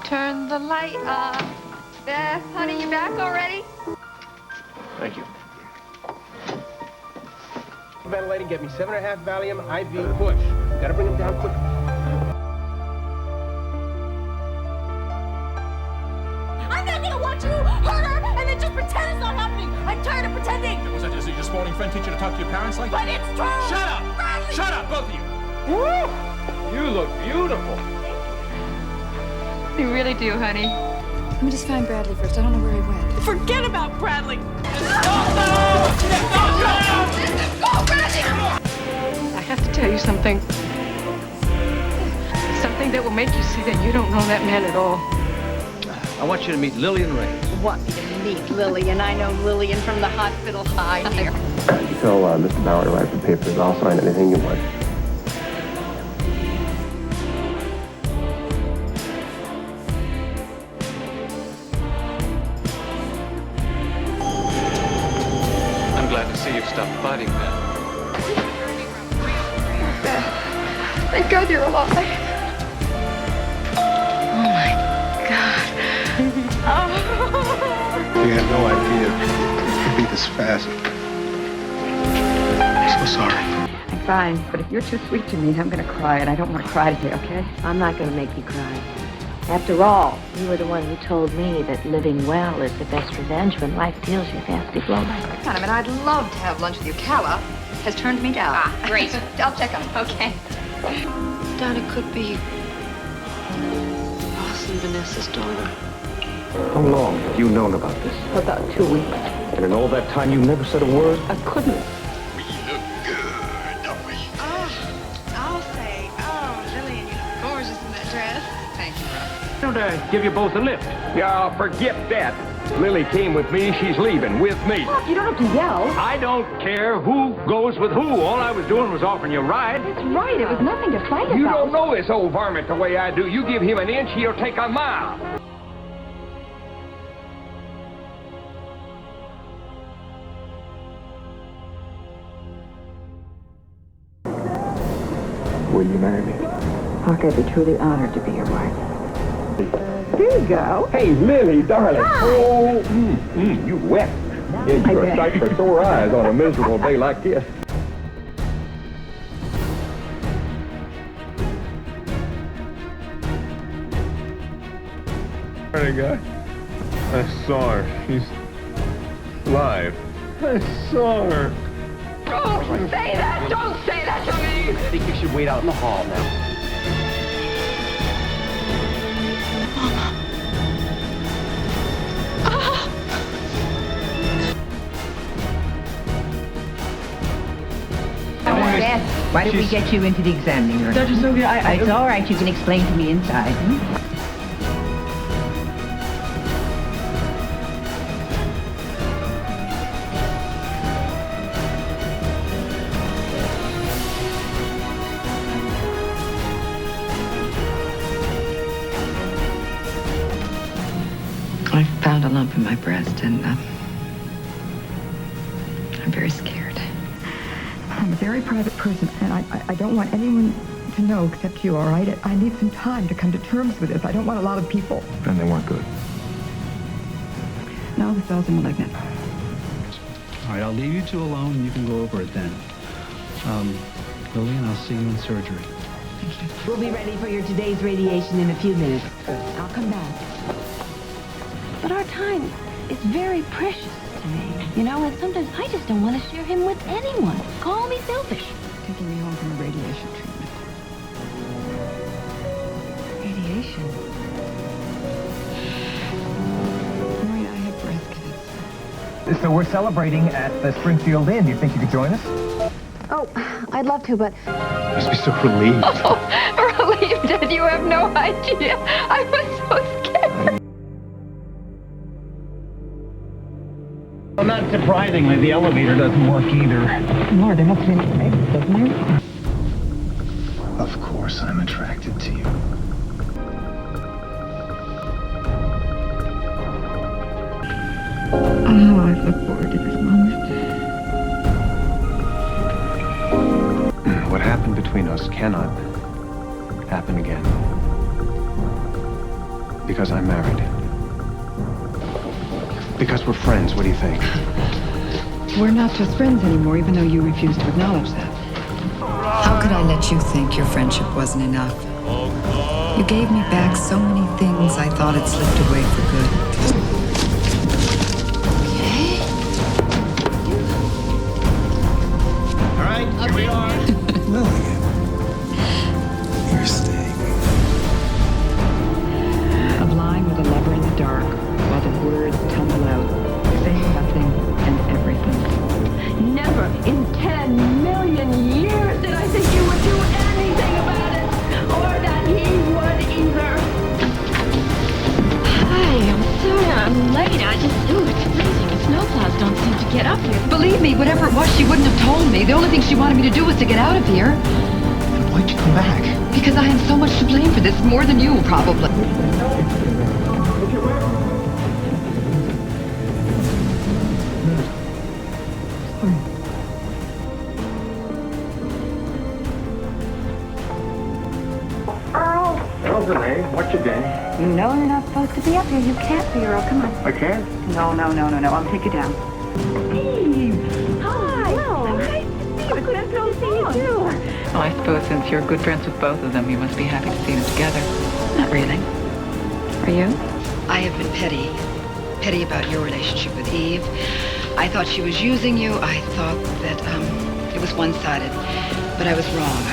Turn the light on. Beth, honey, you back already? Thank you. Ventilating, get me 7.5 Valium, IV, push. Gotta bring him down quick. I'm not gonna watch you hurt her and then just pretend it's not happening. I'm tired of pretending. Was that just your sporting friend teach you to talk to your parents like that? But it's true. Shut up! Bradley. Shut up, both of you! Woo! You look beautiful. You really do, honey. Let me just find Bradley first. I don't know where he went. Forget about Bradley. I have to tell you something. Something that will make you see that you don't know that man at all. I want you to meet Lillian Ray. Want me to meet Lillian? I know Lillian from the hospital. Hi, dear. You tell Mr. Bauer to write the papers. I'll sign anything you want. I'm glad to see you've stopped fighting now. Thank God you're alive. Oh, my God. We had no idea it could be this fast. I'm so sorry. I'm fine, but if you're too sweet to me, I'm going to cry, and I don't want to cry today, okay? I'm not going to make you cry. After all, you were the one who told me that living well is the best revenge when life deals you a nasty blow like that. I mean, I'd love to have lunch with you. Calla has turned me down. Ah, great. I'll check on her. Okay. Donna could be Ross and Vanessa's daughter. How long have you known about this? About 2 weeks. And in all that time, you never said a word? I couldn't. We look good, don't we? I'll say, Lillian, you look gorgeous in that dress. Thank you, Ross. Don't I give you both a lift? Yeah, forget that. Lily came with me. She's leaving with me. You don't have to yell. I don't care who goes with who. All I was doing was offering you a ride. That's right. It was nothing to fight You about. don't know this old varmint the way I do. You give him an inch, he'll take a mile. Will you marry me? Mark, I'd be truly honored to be your wife. There you go. Hey, Lily, darling. Hi. Oh, you wet. Yeah, I you're a bet. sight for sore eyes on a miserable day like this. Pretty guy. I saw her. She's live. I saw her. Don't say that! Don't say that to me! I think you should wait out in the hall now. Beth, why don't we get you into the examining room? Dr. Sylvia, It's all right. You can explain to me inside. I found a lump in my breast, and I'm very scared. I'm a very private person, and I don't want anyone to know except you, all right? I need some time to come to terms with this. I don't want a lot of people. And they weren't good. No, the cells are malignant. All right, I'll leave you two alone, and you can go over it then. Lillian, I'll see you in surgery. Thank you. We'll be ready for your today's radiation in a few minutes. I'll come back. But our time is very precious to me. You know, and sometimes I just don't want to share him with anyone. Call me selfish. Taking me home from a radiation treatment. Radiation? Maureen, I have breast cancer. So we're celebrating at the Springfield Inn. You think you could join us? Oh, I'd love to, but... You must be so relieved. Oh, relieved, Dad. You have no idea. I was so scared. Well, not surprisingly, the elevator doesn't work either. Lord, there must have been an exit, doesn't there? Of course I'm attracted to you. Oh, I look forward to this moment. What happened between us cannot happen again. Because I'm married. Because we're friends. What do you think? We're not just friends anymore, even though you refuse to acknowledge that. How could I let you think your friendship wasn't enough? You gave me back so many things I thought had slipped away for good. Okay? All right, here we are. Lillian, you're staying. Of lying with a lover in the dark while the words tumble out, saying nothing and everything. Never in 10 million years did I think you would do anything about it, or that he would either. Hi, I'm sorry I'm late. It's freezing. The snowplows don't seem to get up here. Believe me, whatever it was, she wouldn't have told me. The only thing she wanted me to do was to get out of here. Why'd you come back? Because I am so much to blame for this, more than you, probably. Earl's the name. What's your game? You know you're not supposed to be up here. You can't be, Earl. Come on. I can't? No. I'll take you down. Steve! Hi! Hello! Nice to see you. It's been so long. Well, I suppose since you're good friends with both of them, you must be happy to see them together. Not really. Are you? I have been petty. Petty about your relationship with Eve. I thought she was using you. I thought that, it was one-sided. But I was wrong.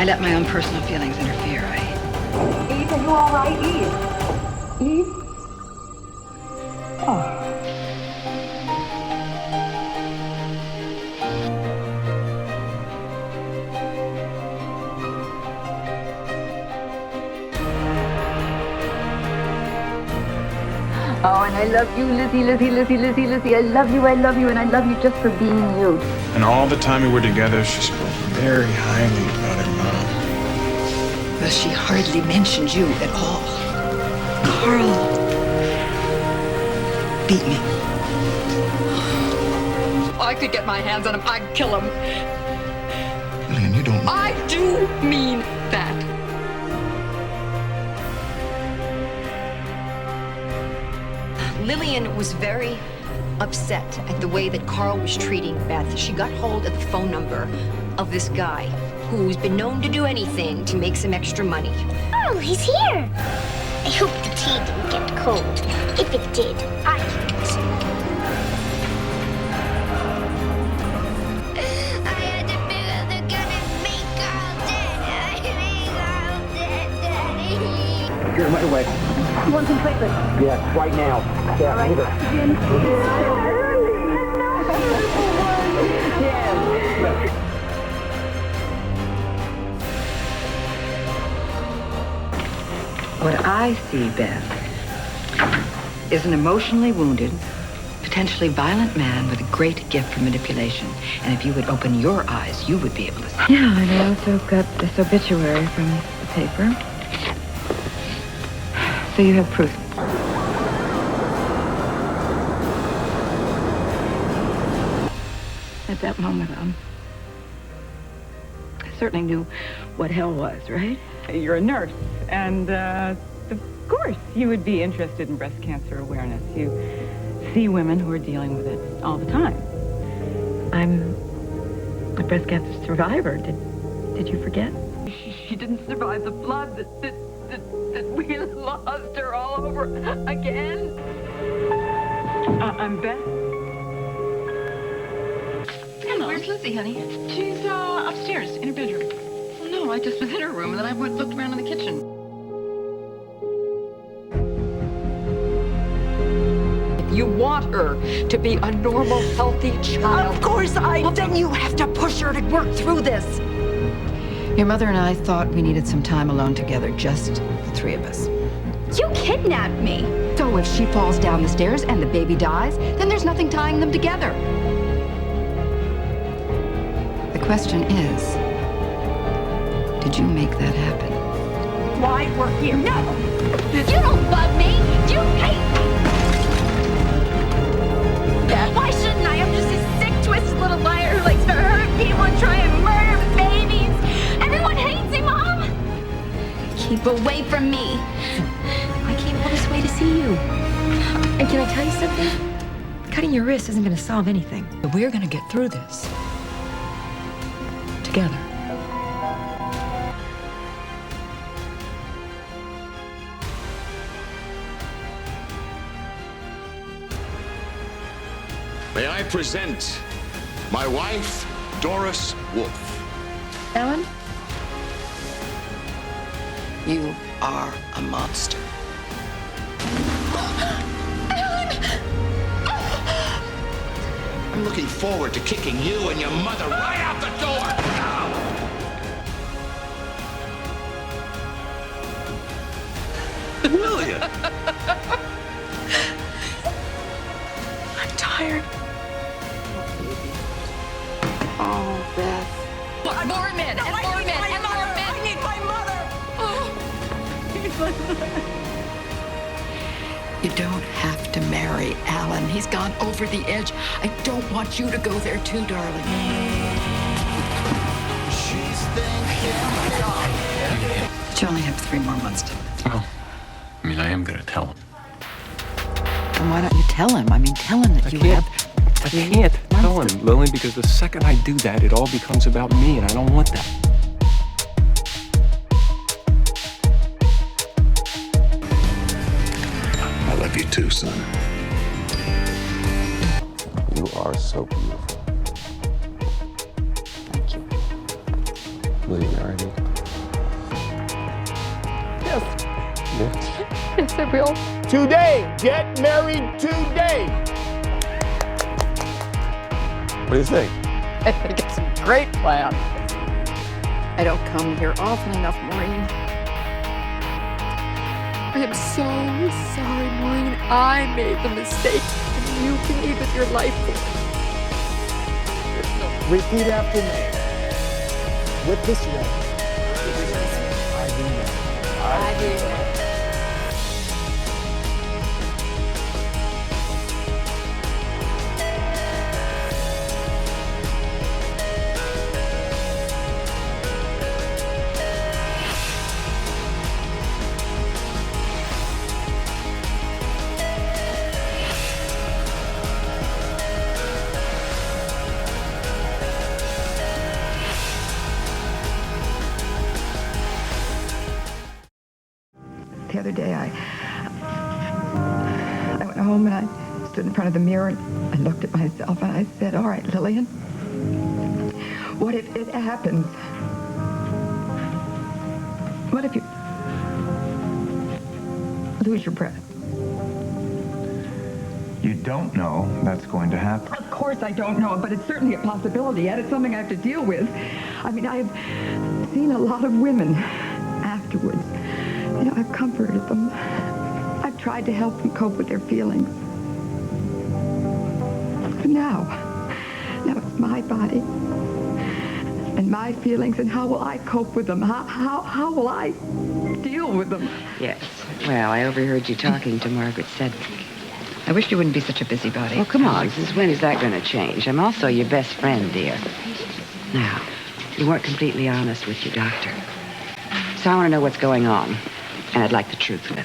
I let my own personal feelings interfere. Eve, are you all right? Eve? Eve? Oh. Oh, and I love you, Lizzie. I love you, and I love you just for being you. And all the time we were together, she spoke very highly about her mom. Well, she hardly mentioned you at all. Carl beat me. I could get my hands on him. I'd kill him. Lillian, you don't... I do mean that. Lillian was very upset at the way that Carl was treating Beth. She got hold of the phone number of this guy who's been known to do anything to make some extra money. Oh, he's here. I hope the tea didn't get cold. If it did, I can't. I had to figure the gun and make Carl dead. I made Carl dead, Daddy. Get him right away. You want some platelets? Yeah, right now. Yeah, All right. What I see, Beth, is an emotionally wounded, potentially violent man with a great gift for manipulation. And if you would open your eyes, you would be able to see. Yeah, and I also got this obituary from the paper. So you have proof. At that moment, I certainly knew what hell was, right? You're a nurse, and of course you would be interested in breast cancer awareness. You see women who are dealing with it all the time. I'm a breast cancer survivor. Did you forget? She didn't survive the flood that we lost her all over again. I'm Beth. Hello. Where's Lizzie, honey? She's upstairs in her bedroom. Oh, no, I just was in her room, and then I looked around in the kitchen. If you want her to be a normal, healthy child... Of course I do! Then you have to push her to work through this. Your mother and I thought we needed some time alone together, just the three of us. You kidnapped me. So if she falls down the stairs and the baby dies, then there's nothing tying them together. The question is, did you make that happen? Why we're here? No! You don't love me! You hate me! Why shouldn't I? I'm just a sick, twisted little liar who likes to hurt people and try and murder babies. Everyone hates me, Mom! Keep away from me. I came all this way to see you. And can I tell you something? Cutting your wrist isn't going to solve anything. We're going to get through this. Together. May I present my wife, Doris Wolfe. Ellen? You are a monster. I'm looking forward to kicking you and your mother right out the door. Lillian! I'm tired. Oh, Beth. More men, and more men, and more men. I need my mother. You don't have to marry Alan. He's gone over the edge. I don't want you to go there too, darling. But you only have 3 more months to live. Well, I mean, I am going to tell him. And why don't you tell him? I mean, tell him that I you can't. have... I can't tell him, Lillian, because the second I do that, it all becomes about me, and I don't want that. I love you too, son. You are so beautiful. Thank you. Will you marry me? Yes. Yes. Yes, I will. Today! Get married today! What do you think? I think it's a great plan. I don't come here often enough, Maureen. I am so sorry, Maureen. I made the mistake, and you paid with your life for it. Repeat after me. With this ring. I do that. I do that. The other day, I went home and I stood in front of the mirror and I looked at myself and I said, all right, Lillian, what if it happens? What if you lose your breath? You don't know that's going to happen. Of course I don't know, but it's certainly a possibility, and it's something I have to deal with. I mean, I've seen a lot of women afterwards. You know, I've comforted them. I've tried to help them cope with their feelings. But now it's my body and my feelings, and how will I cope with them? How will I deal with them? Yes. Well, I overheard you talking to Margaret Sedgwick. I wish you wouldn't be such a busybody. Well, come on. Since when is that going to change? I'm also your best friend, dear. Now, you weren't completely honest with your doctor. So I want to know what's going on. And I'd like the truth of it.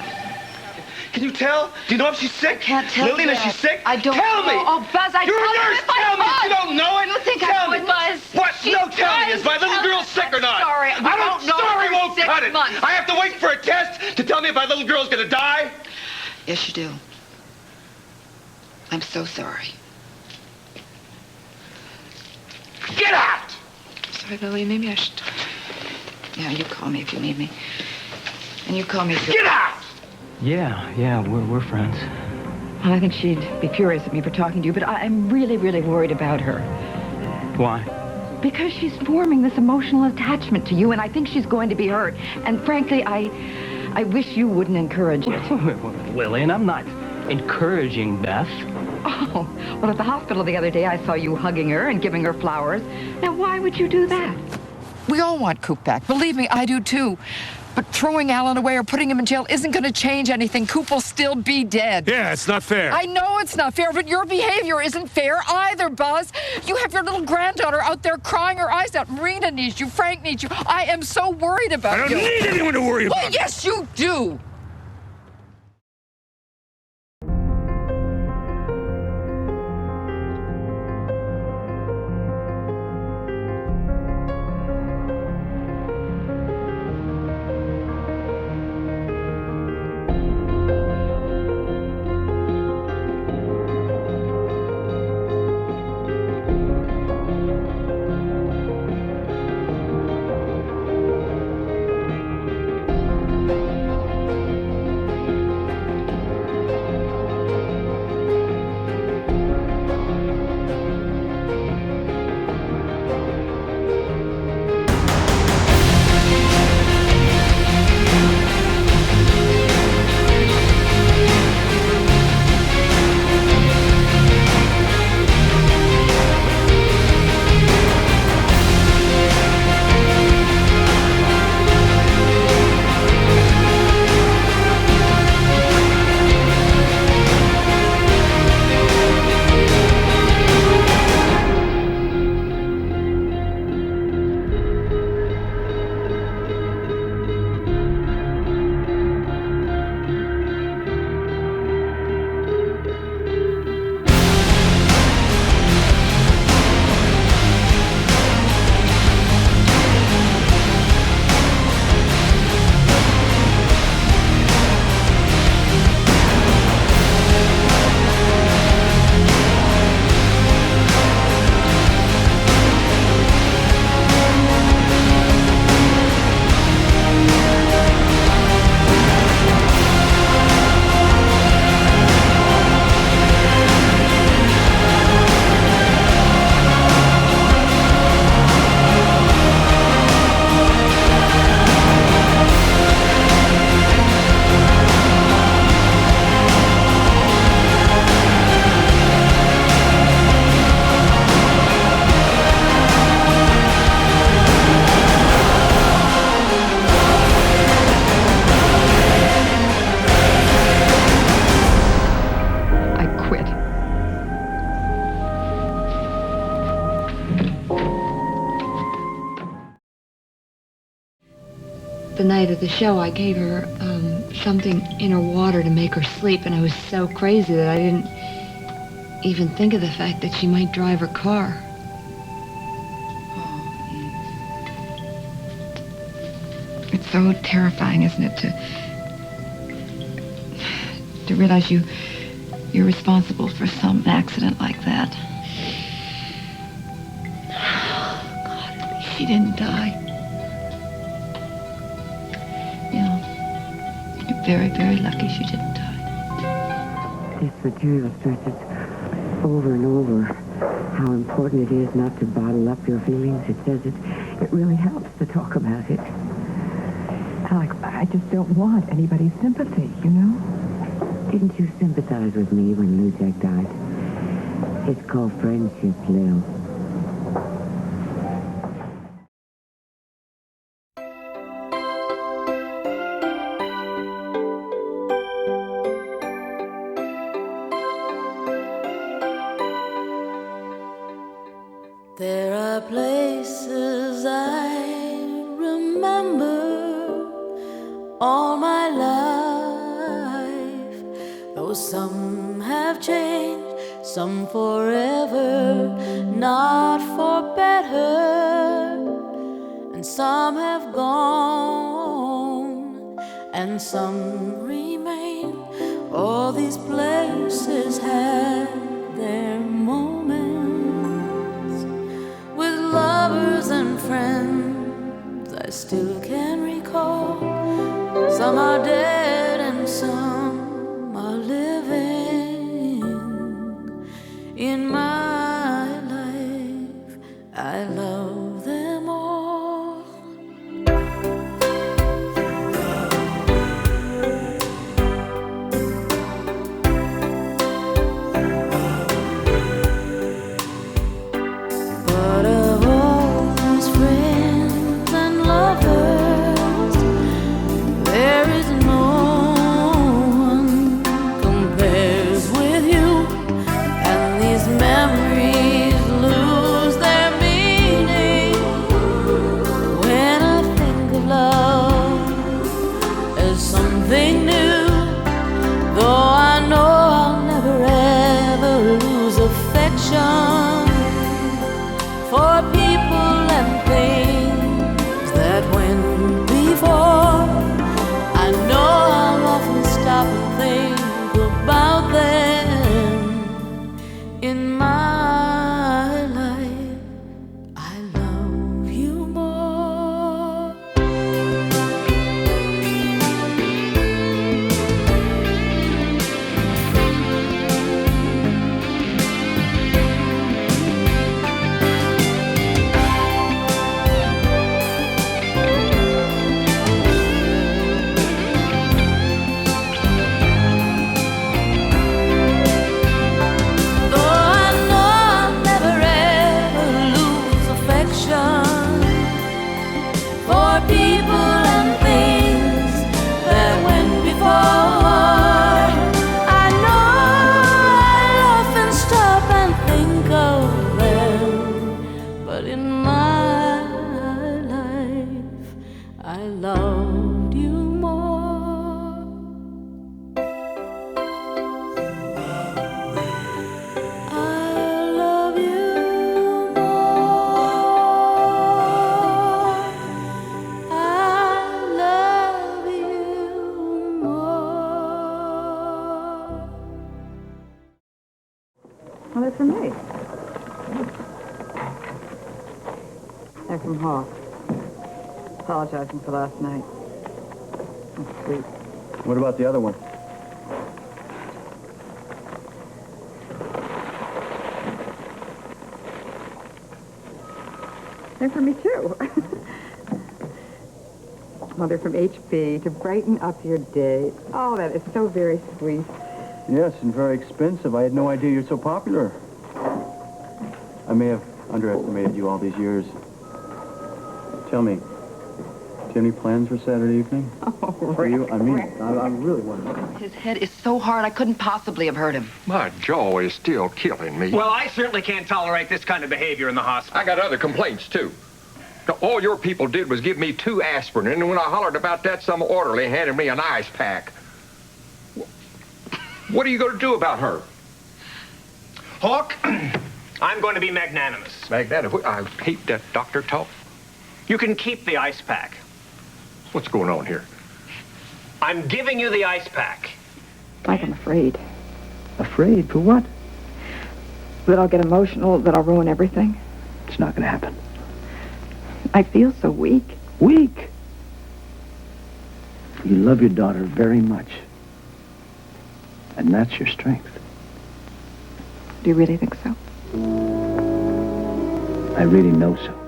Can you tell? Do you know if she's sick? Can't tell Lillian, yet. is she sick? I don't Tell me! know. Oh, Buzz, I You're a told you nurse! if I Tell me! could. You don't know it? You think tell I would, me. Buzz? What? She's No telling. trying Is my to little tell girl me. sick or not? Sorry, we don't know Sorry for won't 6 cut it. months. I have to wait for a test to tell me if my little girl's gonna die? Yes, you do. I'm so sorry. Get out! Sorry, Lily, maybe I should... Yeah, you call me if you need me. And you call me if you... Get out! Yeah, we're friends. Well, I think she'd be furious at me for talking to you, but I'm really, really worried about her. Why? Because she's forming this emotional attachment to you, and I think she's going to be hurt. And frankly, I wish you wouldn't encourage it. Lillian, I'm not encouraging Beth. Oh, well, at the hospital the other day, I saw you hugging her and giving her flowers. Now, why would you do that? We all want Coop back. Believe me, I do too. But throwing Alan away or putting him in jail isn't going to change anything. Coop will still be dead. Yeah, it's not fair. I know it's not fair, but your behavior isn't fair either, Buzz. You have your little granddaughter out there crying her eyes out. Marina needs you. Frank needs you. I am so worried about you. I don't need anyone to worry about. Well, yes, you do. The night of the show, I gave her something in her water to make her sleep, and I was so crazy that I didn't even think of the fact that she might drive her car. It's so terrifying, isn't it, to realize you're responsible for some accident like that. God, at least she didn't die. You're very, very lucky she didn't die. This material stresses over and over how important it is not to bottle up your feelings. It says it really helps to talk about it. Alex, I just don't want anybody's sympathy, you know? Didn't you sympathize with me when Lou Jack died? It's called friendship, Lil. There are places I remember all my life, though some have changed, some forever, not for better, and some have gone, and some remain. All these places had their moments with lovers and friends I still can recall. Some are dead and some are living. In my life, I love them all. But of all these friends I loved you more. I love you more. I love you more. Well, they're from me. They're from Hawk. Apologizing for last night. That's sweet. What about the other one? They're from me, too. Well, they're from HB to brighten up your day. Oh, that is so very sweet. Yes, and very expensive. I had no idea you're so popular. I may have underestimated you all these years. Tell me, do you have any plans for Saturday evening? Oh, For you? I mean, I really want to know. His head is so hard, I couldn't possibly have hurt him. My jaw is still killing me. Well, I certainly can't tolerate this kind of behavior in the hospital. I got other complaints, too. Now, all your people did was give me 2 aspirin, and when I hollered about that, some orderly handed me an ice pack. What are you going to do about her? Hawk, I'm going to be magnanimous. Magnanimous? I hate that doctor talk. You can keep the ice pack. What's going on here? I'm giving you the ice pack. Mike, I'm afraid Afraid? For what? that I'll get emotional, that I'll ruin everything. It's not going to happen. I feel so weak. Weak? You love your daughter very much. And that's your strength. Do you really think so? I really know so.